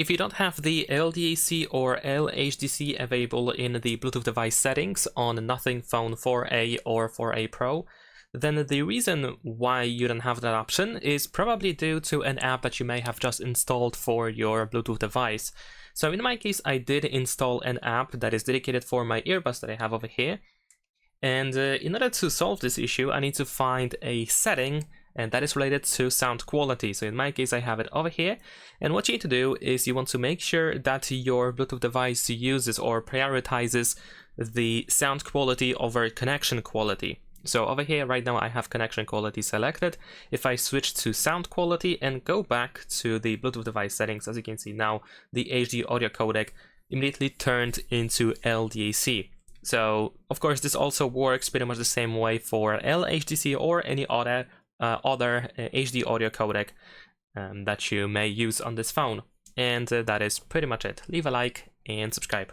If you don't have the LDAC or LHDC available in the Bluetooth device settings on Nothing Phone 4a or 4a Pro, then the reason why you don't have that option is probably due to an app that you may have just installed for your Bluetooth device. So in my case, I did install an app that is dedicated for my earbuds that I have over here. And in order to solve this issue, I need to find a setting and that is related to sound quality. So in my case, I have it over here. And what you need to do is you want to make sure that your Bluetooth device uses or prioritizes the sound quality over connection quality. So over here right now I have connection quality selected. If I switch to sound quality and go back to the Bluetooth device settings, as you can see now, the HD audio codec immediately turned into LDAC. So of course this also works pretty much the same way for LHDC or any other HD audio codec that you may use on this phone. And that is pretty much it. Leave a like and subscribe.